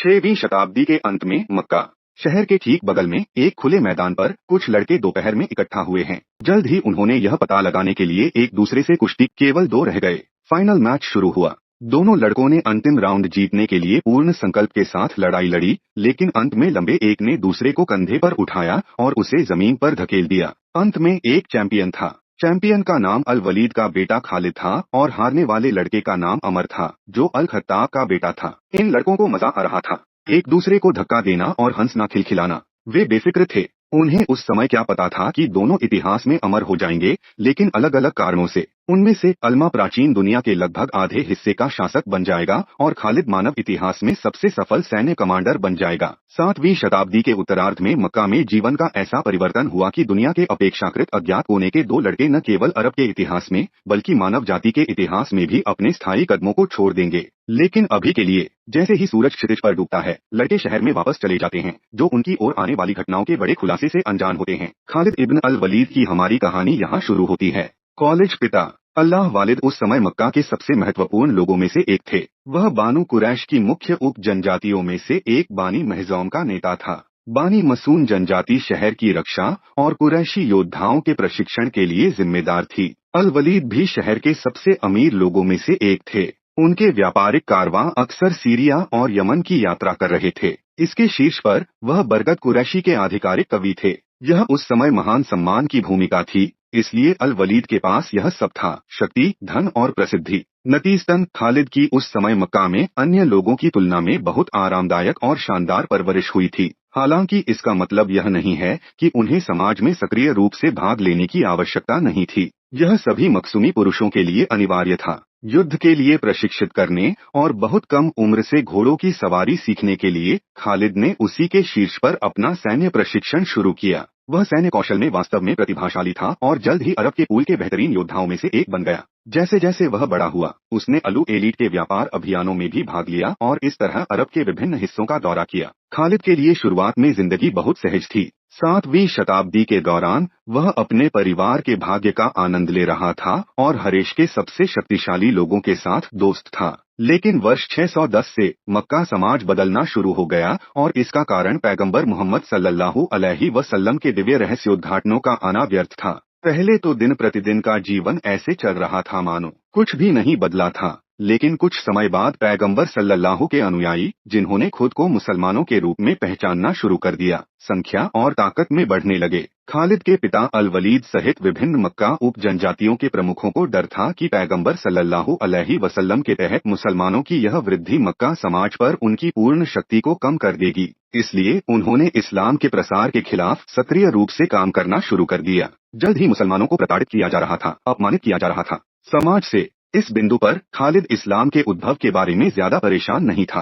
6वीं शताब्दी के अंत में मक्का शहर के ठीक बगल में एक खुले मैदान पर कुछ लड़के दोपहर में इकट्ठा हुए हैं। जल्द ही उन्होंने यह पता लगाने के लिए एक दूसरे से कुश्ती, केवल दो रह गए। फाइनल मैच शुरू हुआ। दोनों लड़कों ने अंतिम राउंड जीतने के लिए पूर्ण संकल्प के साथ लड़ाई लड़ी, लेकिन अंत में लंबे एक ने दूसरे को कंधे पर उठाया और उसे जमीन पर धकेल दिया। अंत में एक चैंपियन था। चैंपियन का नाम अल वलीद का बेटा खालिद था और हारने वाले लड़के का नाम अमर था, जो अल खत्ताब का बेटा था। इन लड़कों को मजा आ रहा था, एक दूसरे को धक्का देना और हंसना खिलखिलाना। वे बेफिक्र थे। उन्हें उस समय क्या पता था कि दोनों इतिहास में अमर हो जाएंगे, लेकिन अलग अलग कारणों से। उनमें से अल्मा प्राचीन दुनिया के लगभग आधे हिस्से का शासक बन जाएगा और खालिद मानव इतिहास में सबसे सफल सैन्य कमांडर बन जाएगा। 7वीं शताब्दी के उत्तरार्ध में मक्का में जीवन का ऐसा परिवर्तन हुआ कि दुनिया के अपेक्षाकृत अज्ञात कोने के दो लड़के न केवल अरब के इतिहास में बल्कि मानव जाति के इतिहास में भी अपने स्थायी कदमों को छोड़ देंगे। लेकिन अभी के लिए, जैसे ही सूरज क्षितिज पर डूबता है, लड़के शहर में वापस चले जाते हैं, जो उनकी ओर आने वाली घटनाओं के बड़े खुलासे से अनजान होते हैं। खालिद इब्न अल वलीद की हमारी कहानी यहाँ शुरू होती है। कॉलेज पिता अल्लाह वालिद उस समय मक्का के सबसे महत्वपूर्ण लोगों में से एक थे। वह बानु कुरैश की मुख्य उप जनजातियों में से एक बानी महज़ूम का नेता था। बानी मसून जनजाति शहर की रक्षा और कुरैशी योद्धाओं के प्रशिक्षण के लिए जिम्मेदार थी। अल वलीद भी शहर के सबसे अमीर लोगों में से एक थे। उनके व्यापारिक कारवां अक्सर सीरिया और यमन की यात्रा कर रहे थे। इसके शीर्ष पर वह बरगद कुरैशी के आधिकारिक कवि थे। यह उस समय महान सम्मान की भूमिका थी, इसलिए अल वलीद के पास यह सब था: शक्ति, धन और प्रसिद्धि। नतीजतन खालिद की उस समय मक्का में अन्य लोगों की तुलना में बहुत आरामदायक और शानदार परवरिश हुई थी। हालांकि इसका मतलब यह नहीं है कि उन्हें समाज में सक्रिय रूप से भाग लेने की आवश्यकता नहीं थी। यह सभी मकसूमी पुरुषों के लिए अनिवार्य था। युद्ध के लिए प्रशिक्षित करने और बहुत कम उम्र से घोड़ों की सवारी सीखने के लिए खालिद ने उसी के शीर्ष पर अपना सैन्य प्रशिक्षण शुरू किया। वह सैन्य कौशल में वास्तव में प्रतिभाशाली था और जल्द ही अरब के पूल के बेहतरीन योद्धाओं में से एक बन गया। जैसे जैसे वह बड़ा हुआ, उसने अलू एलीट के व्यापार अभियानों में भी भाग लिया और इस तरह अरब के विभिन्न हिस्सों का दौरा किया। खालिद के लिए शुरुआत में जिंदगी बहुत सहज थी। 7वीं शताब्दी के दौरान वह अपने परिवार के भाग्य का आनंद ले रहा था और हरेश के सबसे शक्तिशाली लोगों के साथ दोस्त था। लेकिन वर्ष 610 से मक्का समाज बदलना शुरू हो गया और इसका कारण पैगंबर मोहम्मद सल्लल्लाहु अलैहि वसल्लम के दिव्य रहस्योद्घाटनों का आना व्यर्थ था। पहले तो दिन प्रतिदिन का जीवन ऐसे चल रहा था मानो कुछ भी नहीं बदला था, लेकिन कुछ समय बाद पैगंबर सल्लल्लाहु के अनुयायी, जिन्होंने खुद को मुसलमानों के रूप में पहचानना शुरू कर दिया, संख्या और ताकत में बढ़ने लगे। खालिद के पिता अल वलीद सहित विभिन्न मक्का उप जनजातियों के प्रमुखों को डर था कि पैगंबर सल्लल्लाहु अलैहि वसल्लम के तहत मुसलमानों की यह वृद्धि मक्का समाज पर उनकी पूर्ण शक्ति को कम कर देगी। इसलिए उन्होंने इस्लाम के प्रसार के खिलाफ सक्रिय रूप से काम करना शुरू कर दिया। जल्द ही मुसलमानों को प्रताड़ित किया जा रहा था, अपमानित किया जा रहा था समाज से। इस बिंदु पर खालिद इस्लाम के उद्भव के बारे में ज्यादा परेशान नहीं था।